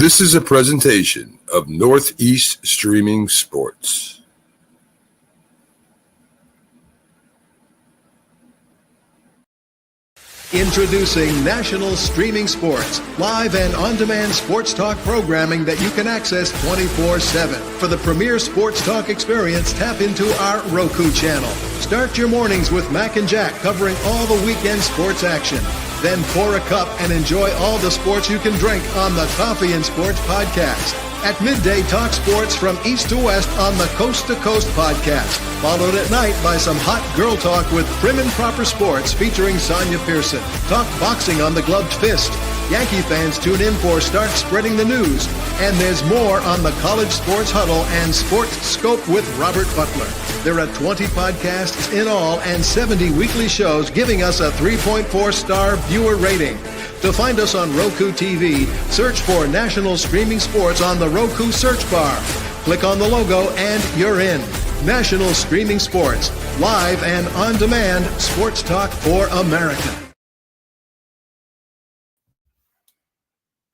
This is a presentation of Northeast Streaming Sports. Introducing National Streaming Sports, live and on-demand sports talk programming that you can access 24/7. For the premier sports talk experience, tap into our Roku channel. Start your mornings with Mac and Jack covering all the weekend sports action. Then pour a cup and enjoy all the sports you can drink on the Coffee and Sports podcast. At midday, talk sports from east to west on the Coast to Coast podcast. Followed at night by some hot girl talk with Prim and Proper Sports featuring Sonia Pearson. Talk boxing on the Gloved Fist. Yankee fans tune in for Start Spreading the News. And there's more on the College Sports Huddle and Sports Scope with Robert Butler. There are 20 podcasts in all and 70 weekly shows giving us a 3.4-star viewer rating. To find us on Roku TV, search for National Streaming Sports on the Roku search bar. Click on the logo and you're in. National Streaming Sports, live and on-demand sports talk for America.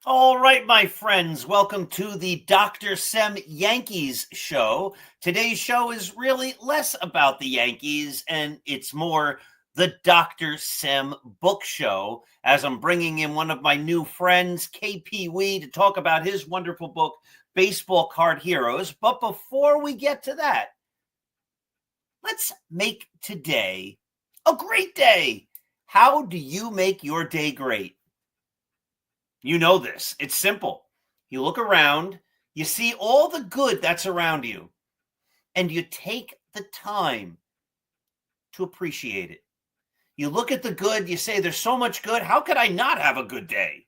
All right, my friends, welcome to the Dr. Sem Yankees show. Today's show is really less about the Yankees, and it's more the Dr. Sem book show, as I'm bringing in one of my new friends, KP Wee, to talk about his wonderful book, Baseball Card Heroes. But before we get to that, let's make today a great day. How do you make your day great? You know this. It's simple. You look around, you see all the good that's around you, and you take the time to appreciate it. You look at the good, you say, there's so much good. How could I not have a good day?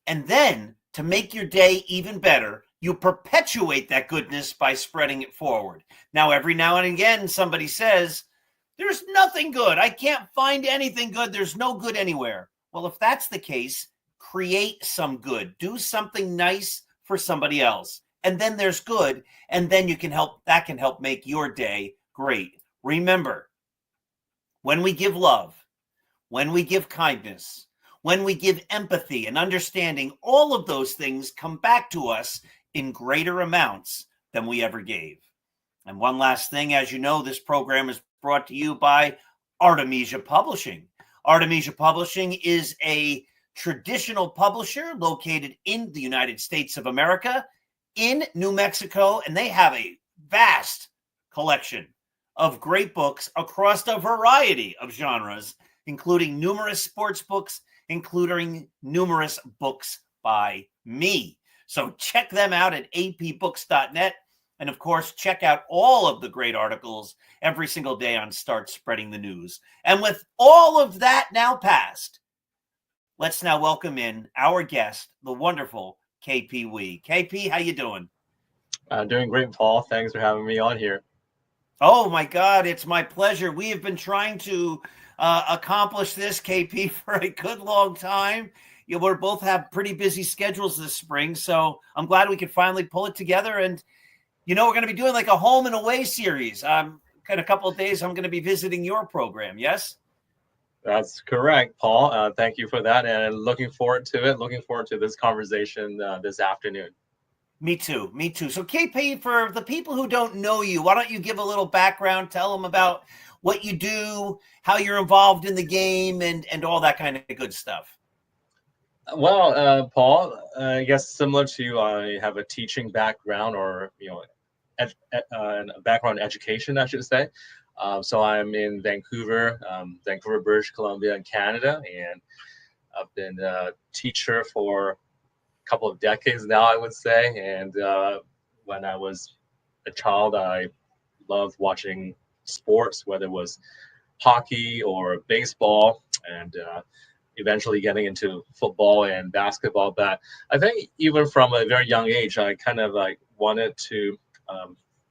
And then to make your day even better, you perpetuate that goodness by spreading it forward. Now, every now and again, somebody says, there's nothing good. I can't find anything good. There's no good anywhere. Well, if that's the case, create some good. Do something nice for somebody else. And then there's good. And then that can help make your day great. Remember, when we give love, when we give kindness, when we give empathy and understanding, all of those things come back to us in greater amounts than we ever gave. And one last thing, as you know, this program is brought to you by Artemisia Publishing. Artemisia Publishing is a traditional publisher located in the United States of America, in New Mexico, and they have a vast collection of great books across a variety of genres, including numerous sports books, including numerous books by me. So check them out at apbooks.net. And of course, check out all of the great articles every single day on Start Spreading the News. And with all of that now passed, let's now welcome in our guest, the wonderful KP Wee. KP, how you doing? Doing great, Paul. Thanks for having me on here. Oh, my God, it's my pleasure. We have been trying to accomplish this, KP, for a good long time. We both have pretty busy schedules this spring, so I'm glad we could finally pull it together. And, we're going to be doing like a home and away series. In a couple of days, I'm going to be visiting your program, yes? That's correct, Paul. Thank you for that, and looking forward to it. Looking forward to this conversation this afternoon. Me too. So KP, for the people who don't know you, why don't you give a little background, tell them about what you do, how you're involved in the game, and all that kind of good stuff. Well, Paul, I guess similar to you, I have a teaching background, or a background in education, I should say. So I'm in Vancouver, British Columbia in Canada, and I've been a teacher for couple of decades now, I would say. And when I was a child, I loved watching sports, whether it was hockey or baseball, and eventually getting into football and basketball. But I think even from a very young age, I kind of wanted to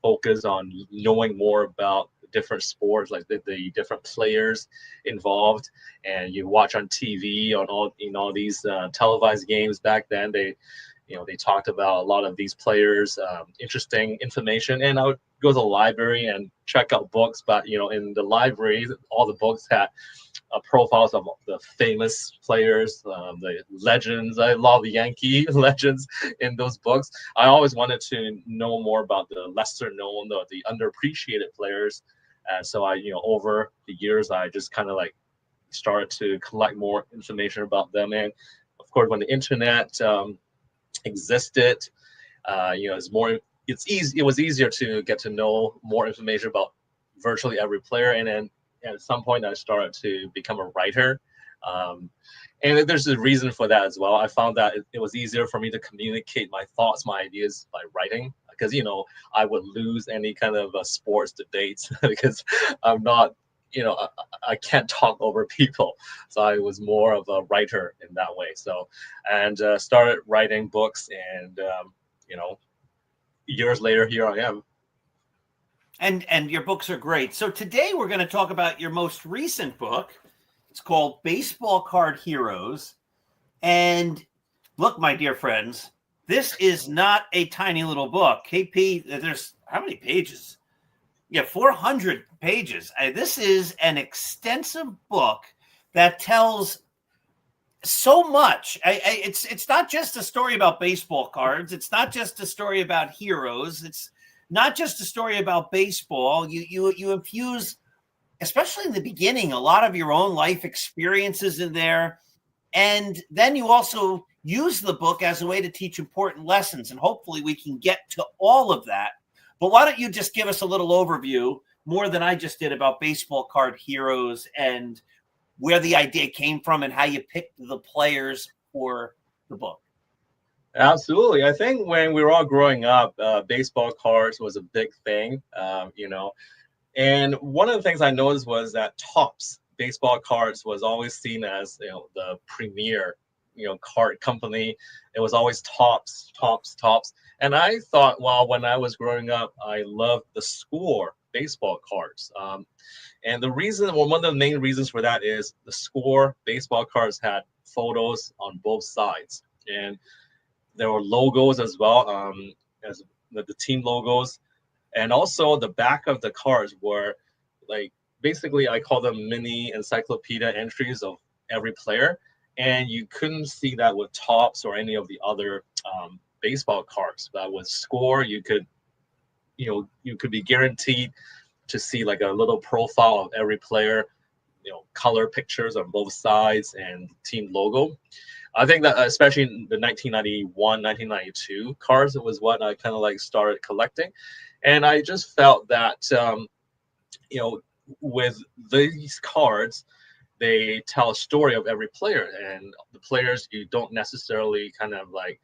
focus on knowing more about different sports, like the different players involved. And you watch on TV on all these televised games back then, they talked about a lot of these players, interesting information, and I would go to the library and check out books, but in the library, all the books had profiles of the famous players, the legends. I love the Yankee legends in those books. I always wanted to know more about the lesser known, the underappreciated players. And so over the years, I just kind of like started to collect more information about them. And of course, when the internet existed, it was easier to get to know more information about virtually every player. And then at some point I started to become a writer. And there's a reason for that as well. I found that it was easier for me to communicate my thoughts, my ideas by writing, because I would lose any kind of sports debates because I'm not, I can't talk over people. So I was more of a writer in that way. So, and started writing books, and years later, here I am. And your books are great. So today we're going to talk about your most recent book. It's called Baseball Card Heroes. And look, my dear friends, this is not a tiny little book. KP, there's how many pages? Yeah, 400 pages. This is an extensive book that tells so much. It's not just a story about baseball cards. It's not just a story about heroes. It's not just a story about baseball. You infuse, especially in the beginning, a lot of your own life experiences in there. And then you also use the book as a way to teach important lessons. And hopefully we can get to all of that. But why don't you just give us a little overview, more than I just did, about Baseball Card Heroes and where the idea came from and how you picked the players for the book. Absolutely. I think when we were all growing up, baseball cards was a big thing, and one of the things I noticed was that Topps baseball cards was always seen as the premier card company. It was always Topps. And I thought, well, when I was growing up, I loved the Score baseball cards. And one of the main reasons for that is the Score baseball cards had photos on both sides, and there were logos as well, as the team logos, and also the back of the cards were like, basically I call them mini encyclopedia entries of every player, and you couldn't see that with Topps or any of the other baseball cards. But with Score, you could be guaranteed to see like a little profile of every player, color pictures on both sides, and team logo. I think that especially in the 1991, 1992 cards, it was what I kind of like started collecting. And I just felt that, with these cards, they tell a story of every player, and the players you don't necessarily kind of like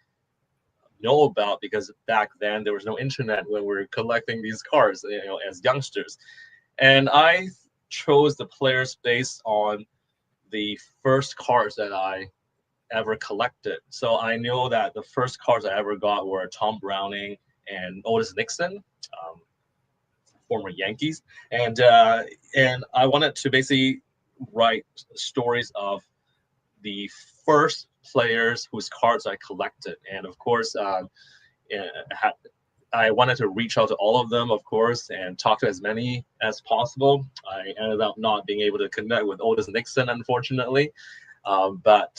know about, because back then there was no internet when we were collecting these cards, as youngsters. And I chose the players based on the first cards that I ever collected. So I know that the first cards I ever got were Tom Browning and Otis Nixon, former Yankees, and I wanted to basically write stories of the first players whose cards I collected. And of course, I wanted to reach out to all of them, of course, and talk to as many as possible. I ended up not being able to connect with Otis Nixon, unfortunately, but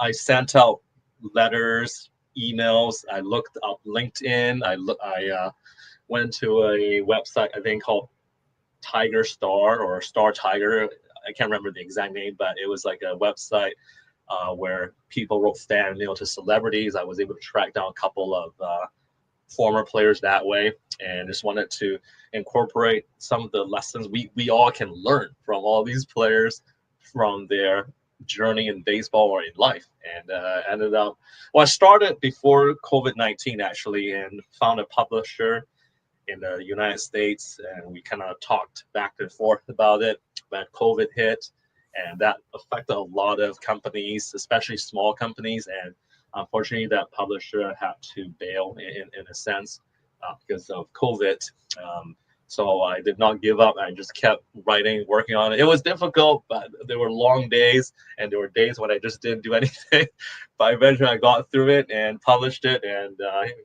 I sent out letters, emails. I looked up LinkedIn. I went to a website, I think, called Tiger Star or Star Tiger. I can't remember the exact name, but it was like a website where people wrote fan mail to celebrities. I was able to track down a couple of former players that way, and just wanted to incorporate some of the lessons we all can learn from all these players, from their journey in baseball or in life. And ended up, well, I started before COVID-19 actually, and found a publisher in the United States, and we kind of talked back and forth about it. But COVID hit, and that affected a lot of companies, especially small companies, and unfortunately that publisher had to bail in a sense because of COVID. So I did not give up. I just kept writing, working on it. It was difficult, but there were long days, and there were days when I just didn't do anything. But eventually I got through it and published it, and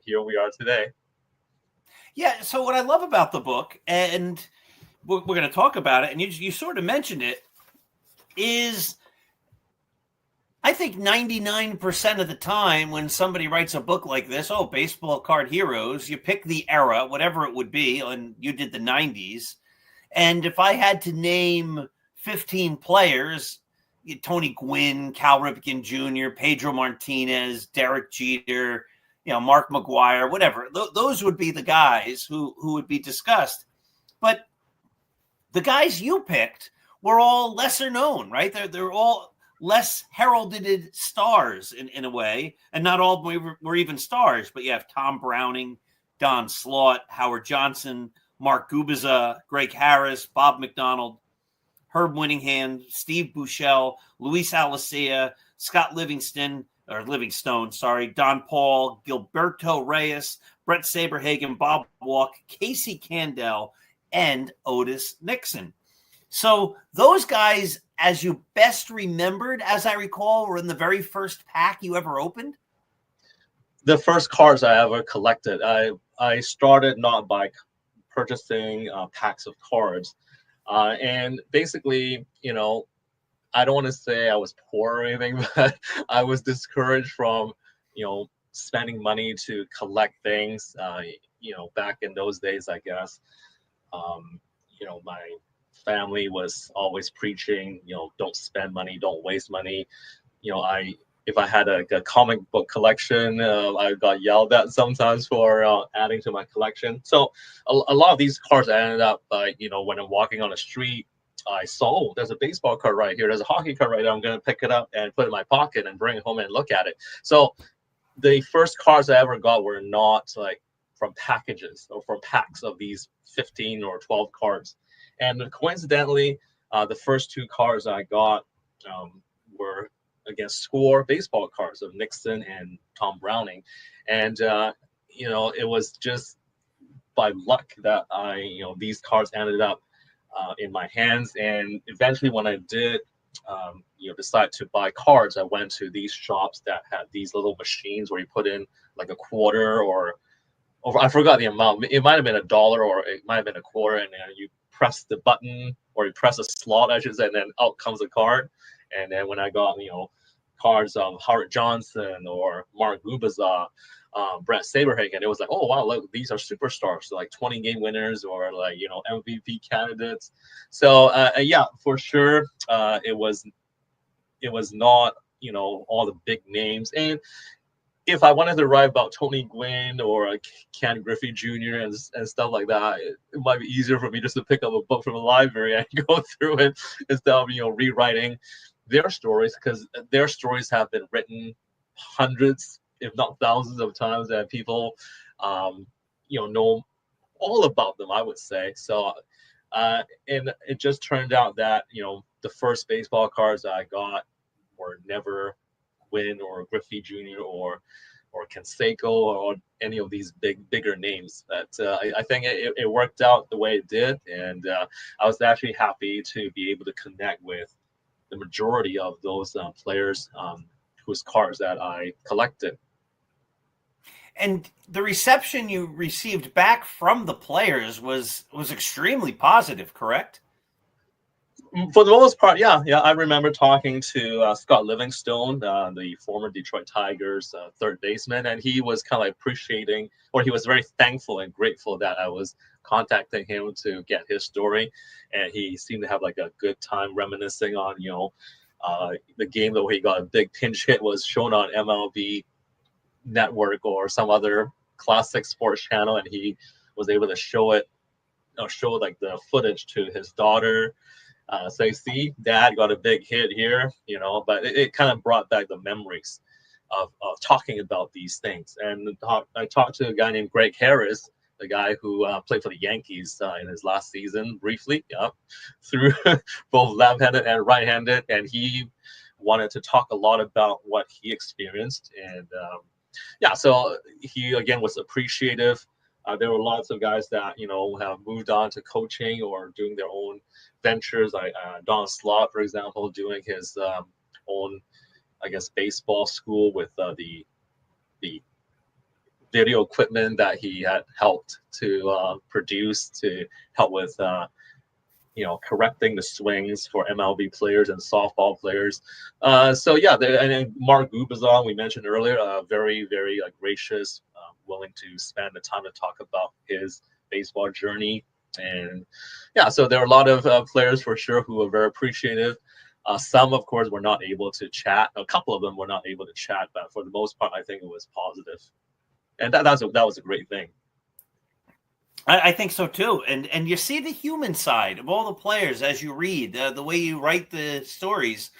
here we are today. Yeah. So what I love about the book, and we're going to talk about it, and you sort of mentioned it, is I think 99% of the time when somebody writes a book like this, oh, baseball card heroes, you pick the era, whatever it would be, and you did the 90s. And if I had to name 15 players, Tony Gwynn, Cal Ripken Jr., Pedro Martinez, Derek Jeter, Mark McGuire, whatever, those would be the guys who would be discussed. But the guys you picked were all lesser known, right? They're all less heralded stars in a way, and not all were even stars. But you have Tom Browning, Don Slaught, Howard Johnson, Mark Gubiza, Greg Harris, Bob McDonald, Herb Winningham, Steve Buechele, Luis Alicea, Scott Livingstone, Don Paul, Gilberto Reyes, Brett Saberhagen, Bob Walk, Casey Candell, and Otis Nixon. So those guys, as you best remembered, as I recall, were in the very first pack you ever opened? The first cards I ever collected, I started not by purchasing packs of cards. And basically, I don't want to say I was poor or anything, but I was discouraged from, spending money to collect things, back in those days, I guess. My family was always preaching, don't spend money, don't waste money. If I had a comic book collection, I got yelled at sometimes for adding to my collection. So a lot of these cards I ended up, when I'm walking on the street, I saw, there's a baseball card right here. There's a hockey card right there. I'm going to pick it up and put it in my pocket and bring it home and look at it. So the first cards I ever got were not like from packages or from packs of these 15 or 12 cards. And coincidentally, the first two cards I got were against Score baseball cards of Nixon and Tom Browning. And, it was just by luck that these cards ended up in my hands. And eventually when I did, decide to buy cards, I went to these shops that had these little machines where you put in like a quarter or I forgot the amount. It might have been $1 or it might have been a quarter, and then you press the button or you press a slot, I should say, and then out comes a card. And then when I got, cards of Howard Johnson or Mark Gubiza, Brett Saberhagen, it was like, oh wow, look, these are superstars, so like 20 game winners or like MVP candidates. So yeah, for sure, it was not all the big names. And if I wanted to write about Tony Gwynn or Ken Griffey Jr. and stuff like that, it might be easier for me just to pick up a book from a library and go through it instead of rewriting their stories, because their stories have been written hundreds, if not thousands of times, and people know all about them, I would say. So and it just turned out that the first baseball cards I got were never Gwynn or Griffey Jr. or Canseco or any of these bigger names. But I think it worked out the way it did, and I was actually happy to be able to connect with the majority of those players whose cards that I collected. And the reception you received back from the players was extremely positive, correct? For the most part, yeah. I remember talking to Scott Livingstone, the former Detroit Tigers third baseman, and he was kind of like appreciating, or he was very thankful and grateful that I was contacting him to get his story, and he seemed to have like a good time reminiscing on the game that he got a big pinch hit was shown on MLB Network or some other classic sports channel, and he was able to show like the footage to his daughter. So you see, Dad got a big hit here, but it kind of brought back the memories of talking about these things. And I talked to a guy named Greg Harris, the guy who played for the Yankees in his last season briefly, through both left-handed and right-handed, and he wanted to talk a lot about what he experienced. And so he again was appreciative. There were lots of guys that have moved on to coaching or doing their own ventures, like Don Slaught, for example, doing his own, I guess, baseball school with the video equipment that he had helped to produce to help with correcting the swings for MLB players and softball players. So yeah, and then Mark Gubazon, we mentioned earlier, very, very gracious, willing to spend the time to talk about his baseball journey. And yeah, so there are a lot of players for sure who are very appreciative. Some, of course, were not able to chat. A couple of them were not able to chat, but for the most part, I think it was positive. And that was a great thing. I think so too, and you see the human side of all the players as you read the way you write the stories.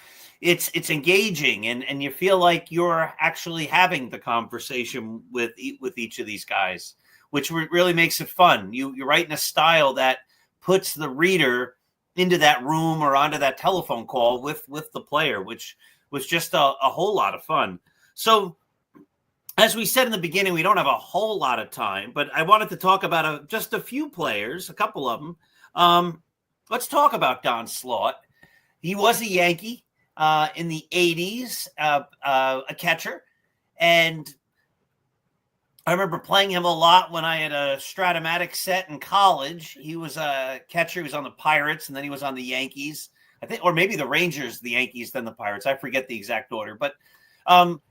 It's engaging, and you feel like you're actually having the conversation with each of these guys, which really makes it fun. You write in a style that puts the reader into that room or onto that telephone call with the player, which was just a whole lot of fun. So, as we said in the beginning, we don't have a whole lot of time, but I wanted to talk about just a few players, a couple of them. Let's talk about Don Slaught. He was a Yankee in the 80s, a catcher. And I remember playing him a lot when I had a Stratomatic set in college. He was a catcher. He was on the Pirates, and then he was on the Yankees, I think, or maybe the Rangers, the Yankees, then the Pirates. I forget the exact order, but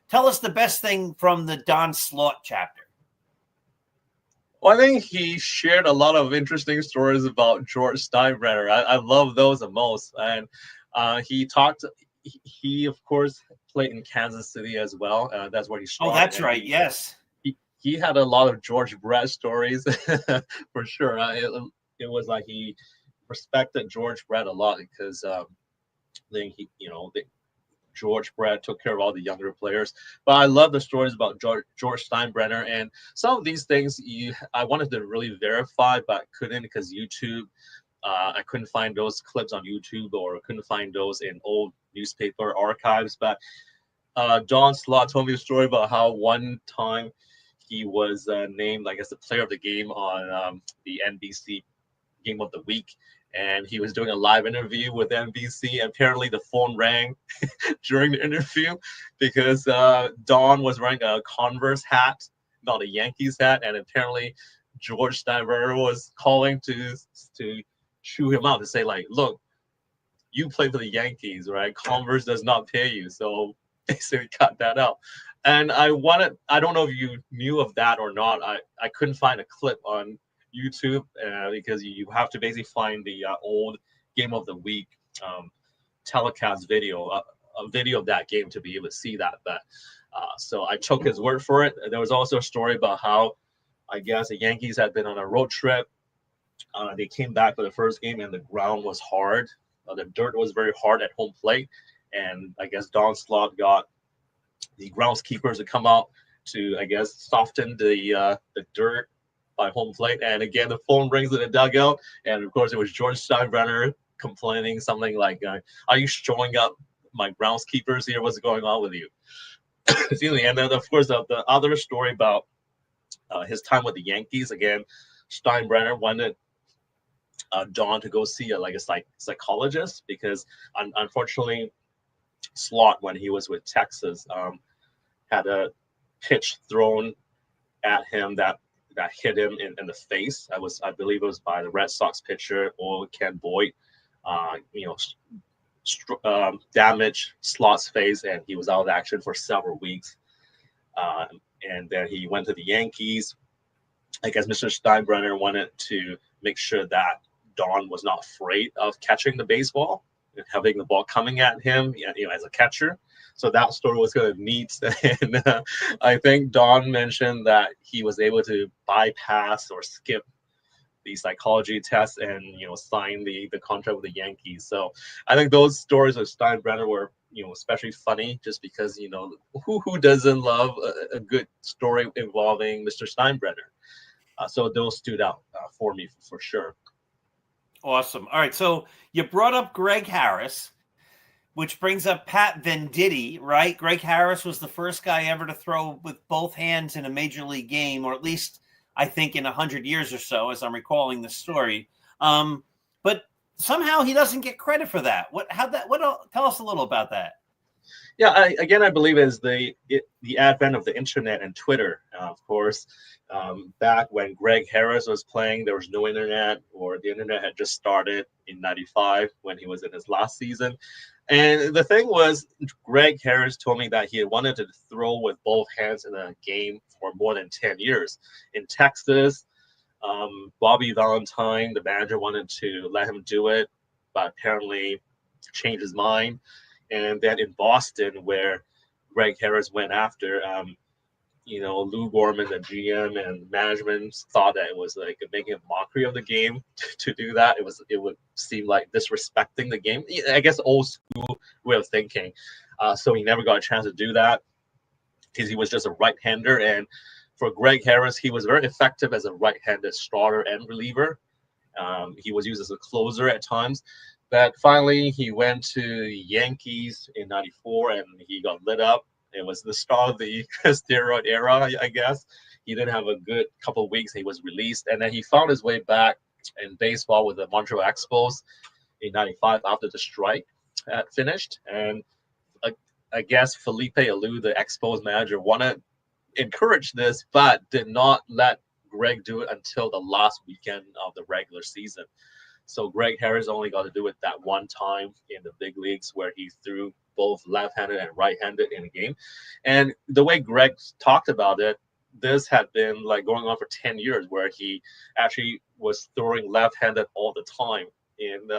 tell us the best thing from the Don Slaught chapter. Well, I think he shared a lot of interesting stories about George Steinbrenner. I love those the most. And he of course played in Kansas City as well. That's where he started. Oh, that's right. Yes. He had a lot of George Brett stories for sure. It was like he respected George Brett a lot because then George Brett took care of all the younger players. But I love the stories about George Steinbrenner, and some of these things I wanted to really verify, but couldn't because YouTube. I couldn't find those clips on YouTube, or couldn't find those in old newspaper archives. But Don Slaught told me a story about how one time he was named, I guess, the player of the game on the NBC Game of the Week. And he was doing a live interview with NBC. And apparently the phone rang during the interview because Don was wearing a Converse hat, not a Yankees hat. And apparently George Steinbrenner was calling to chew him out, to say, like, look, you play for the Yankees, right? Converse does not pay you. So basically cut that out. And I don't know if you knew of that or not. I couldn't find a clip on YouTube because you have to basically find the old Game of the Week telecast video, a video of that game to be able to see that. But so I took his word for it. There was also a story about how, I guess, the Yankees had been on a road trip. They came back for the first game and the ground was hard. The dirt was very hard at home plate. And I guess Don Slaught got the groundskeepers to come out to, I guess, soften the dirt by home plate. And again, the phone rings in the dugout. And of course, it was George Steinbrenner complaining something like, are you showing up my groundskeepers here? What's going on with you? Excuse me. And then, of course, the other story about his time with the Yankees. Again, Steinbrenner wanted Don to go see a psychologist because unfortunately, Slaught, when he was with Texas, had a pitch thrown at him that hit him in the face. I believe it was by the Red Sox pitcher or Ken Boyd. Damaged Slaught's face, and he was out of action for several weeks. And then he went to the Yankees. I guess Mr. Steinbrenner wanted to make sure that Don was not afraid of catching the baseball and having the ball coming at him, as a catcher. So that story was kind of neat. And I think Don mentioned that he was able to bypass or skip the psychology test and, sign the contract with the Yankees. So I think those stories of Steinbrenner were, especially funny just because, who doesn't love a good story involving Mr. Steinbrenner? So those stood out for me for sure. Awesome. All right. So you brought up Greg Harris, which brings up Pat Venditti, right? Greg Harris was the first guy ever to throw with both hands in a major league game, or at least I think in 100 years or so, as I'm recalling the story. But somehow he doesn't get credit for that. Tell us a little about that. Yeah, I believe is the advent of the internet and Twitter. Of course, back when Greg Harris was playing, there was no internet, or the internet had just started in '95 when he was in his last season. And the thing was, Greg Harris told me that he had wanted to throw with both hands in a game for more than 10 years. In Texas, Bobby Valentine, the manager, wanted to let him do it, but apparently changed his mind. And then in Boston, where Greg Harris went after, Lou Gorman, the GM and management, thought that it was like making a mockery of the game to do that. It would seem like disrespecting the game. I guess old school way of thinking. So he never got a chance to do that because he was just a right-hander. And for Greg Harris, he was very effective as a right-handed starter and reliever. He was used as a closer at times. But finally, he went to Yankees in '94, and he got lit up. It was the start of the steroid era, I guess. He didn't have a good couple of weeks. He was released, and then he found his way back in baseball with the Montreal Expos in '95 after the strike had finished. And I guess Felipe Alou, the Expos manager, wanted to encourage this, but did not let Greg do it until the last weekend of the regular season. So Greg Harris only got to do it that one time in the big leagues where he threw both left-handed and right-handed in a game. And the way Greg talked about it, this had been like going on for 10 years where he actually was throwing left-handed all the time in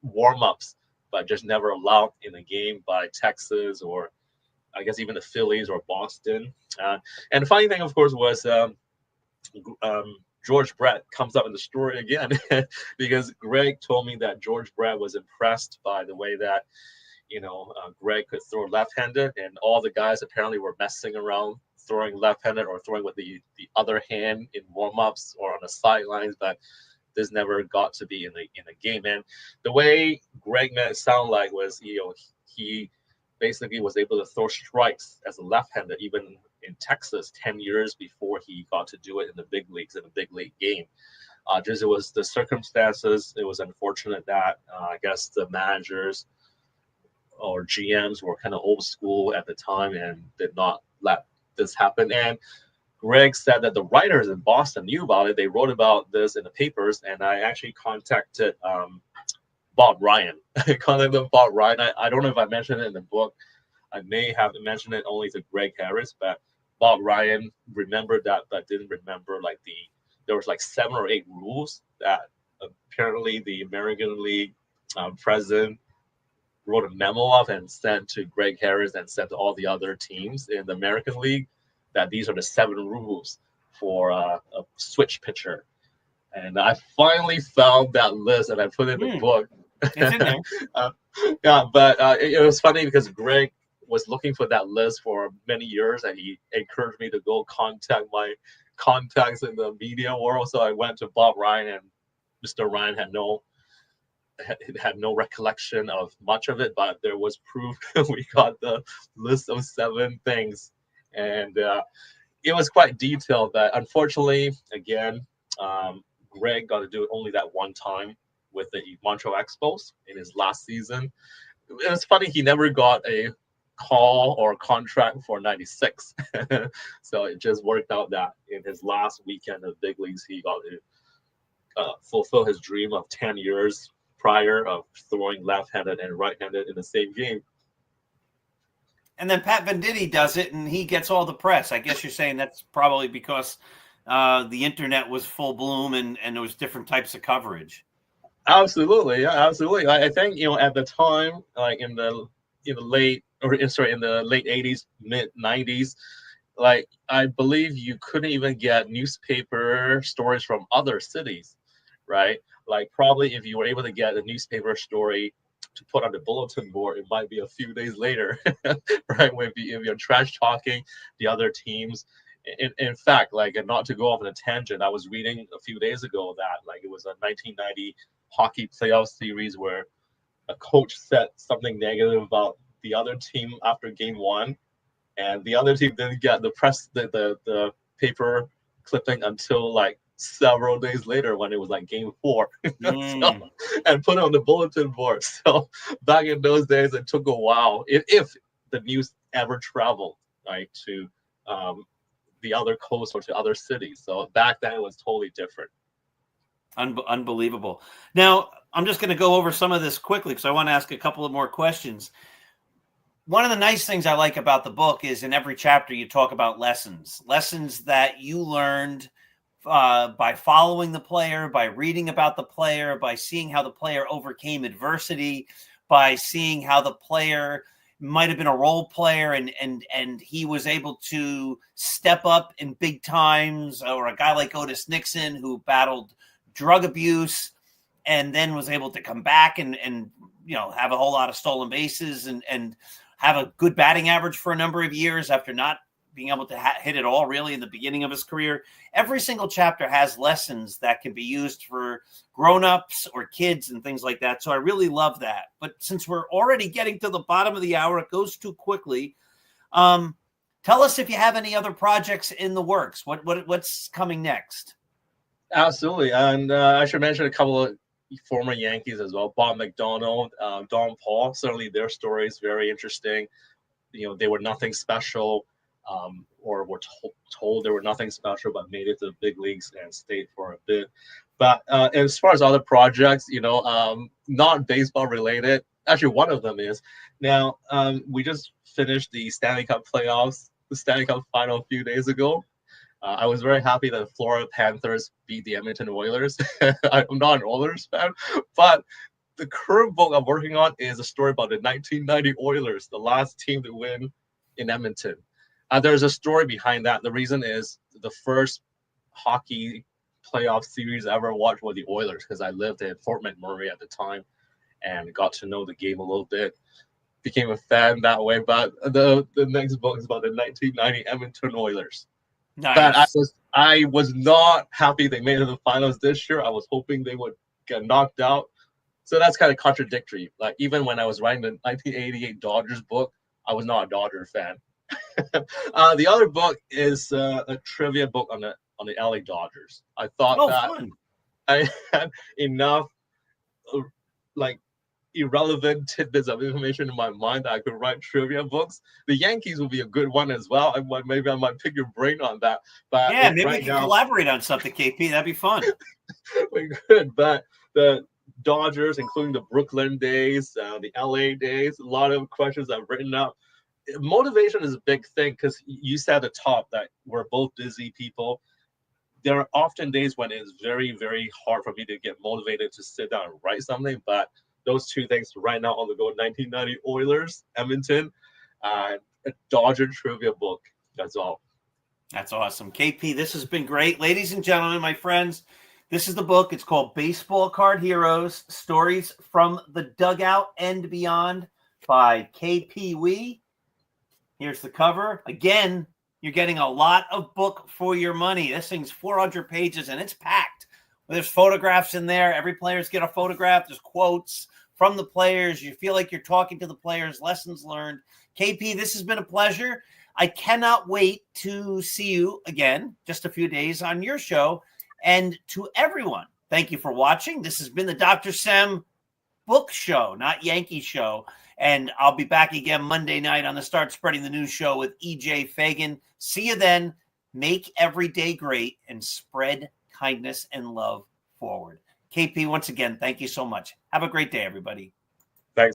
warm-ups, but just never allowed in a game by Texas or I guess even the Phillies or Boston. And the funny thing, of course, was George Brett comes up in the story again because Greg told me that George Brett was impressed by the way that, Greg could throw left-handed, and all the guys apparently were messing around throwing left-handed or throwing with the other hand in warm-ups or on the sidelines, but this never got to be in a game. And the way Greg made it sound like was, he basically was able to throw strikes as a left-hander even in Texas 10 years before he got to do it in the big leagues in a big league game. Just it was the circumstances. It was unfortunate that I guess the managers or GMs were kind of old school at the time and did not let this happen. And Greg said that the writers in Boston knew about it. They wrote about this in the papers, and I actually contacted Bob Ryan. I contacted Bob Ryan. I don't know if I mentioned it in the book. I may have mentioned it only to Greg Harris, but Bob Ryan remembered that, but didn't remember there was like 7 or 8 rules that apparently the American League president wrote a memo of and sent to Greg Harris and sent to all the other teams in the American League that these are the 7 rules for a switch pitcher. And I finally found that list and I put it in the book. It's in there. But it was funny because Greg was looking for that list for many years, and he encouraged me to go contact my contacts in the media world. So I went to Bob Ryan, and Mr. Ryan had no recollection of much of it, but there was proof. We got the list of 7 things, and it was quite detailed. But unfortunately, again, Greg got to do it only that one time with the Montreal Expos in his last season. It was funny, he never got a call or contract for '96. So it just worked out that in his last weekend of big leagues, he got to fulfill his dream of 10 years prior of throwing left-handed and right-handed in the same game. And then Pat Venditti does it, and he gets all the press. I guess you're saying that's probably because the internet was full bloom and there was different types of coverage. Absolutely, yeah, absolutely. I think at the time, like in the late '80s, mid '90s, like I believe you couldn't even get newspaper stories from other cities, right? Like probably if you were able to get a newspaper story to put on the bulletin board, it might be a few days later, right? If you're trash talking the other teams. In fact, like, and not to go off on a tangent, I was reading a few days ago that like it was a 1990 hockey playoff series where a coach said something negative about the other team after game 1, and the other team didn't get the press the paper clipping until like several days later when it was like game 4. Mm. And put it on the bulletin board. So back in those days, it took a while, if the news ever traveled right to the other coast or to other cities. So back then it was totally different. Unbelievable. Now, I'm just going to go over some of this quickly because I want to ask a couple of more questions. One of the nice things I like about the book is in every chapter you talk about lessons that you learned by following the player, by reading about the player, by seeing how the player overcame adversity, by seeing how the player might have been a role player and he was able to step up in big times, or a guy like Otis Nixon who battled drug abuse and then was able to come back and have a whole lot of stolen bases and have a good batting average for a number of years after not being able to hit it all really in the beginning of his career. Every single chapter has lessons that can be used for grown-ups or kids and things like that. So I really love that. But since we're already getting to the bottom of the hour, it goes too quickly. Tell us if you have any other projects in the works. What's coming next? Absolutely. And I should mention a couple of former Yankees as well. Bob McDonald, Don Paul, certainly their story is very interesting. They were nothing special. Or were told they were nothing special, but made it to the big leagues and stayed for a bit. But as far as other projects, not baseball related. Actually, one of them is. Now, we just finished the Stanley Cup playoffs, the Stanley Cup final a few days ago. I was very happy that the Florida Panthers beat the Edmonton Oilers. I'm not an Oilers fan, but the current book I'm working on is a story about the 1990 Oilers, the last team to win in Edmonton. There's a story behind that. The reason is the first hockey playoff series I ever watched were the Oilers, because I lived in Fort McMurray at the time and got to know the game a little bit. Became a fan that way. But the next book is about the 1990 Edmonton Oilers. Nice. But I was not happy they made it to the finals this year. I was hoping they would get knocked out. So that's kind of contradictory. Like, even when I was writing the 1988 Dodgers book, I was not a Dodger fan. The other book is a trivia book on the LA Dodgers. I thought fun. I had enough irrelevant tidbits of information in my mind that I could write trivia books. The Yankees would be a good one as well. Maybe I might pick your brain on that. But yeah, maybe we can collaborate on something, KP. That'd be fun. We could, but the Dodgers, including the Brooklyn days, the LA days, a lot of questions I've written up. Motivation is a big thing, because you said at the top that we're both busy people. There are often days when it's very, very hard for me to get motivated to sit down and write something. But those two things right now on the go: 1990 Oilers, Edmonton, a Dodger trivia book. That's all. That's awesome. KP, this has been great. Ladies and gentlemen, my friends, this is the book. It's called Baseball Card Heroes, Stories from the Dugout and Beyond by KP Wee. Here's the cover. Again, you're getting a lot of book for your money. This thing's 400 pages and it's packed. There's photographs in there. Every player's get a photograph. There's quotes from the players. You feel like you're talking to the players, lessons learned. KP, this has been a pleasure. I cannot wait to see you again just a few days on your show. And to everyone, thank you for watching. This has been the Dr. Sem Book Show, not Yankee Show. And I'll be back again Monday night on the Start Spreading the News show with EJ Fagan. See you then. Make every day great and spread kindness and love forward. KP, once again, thank you so much. Have a great day, everybody.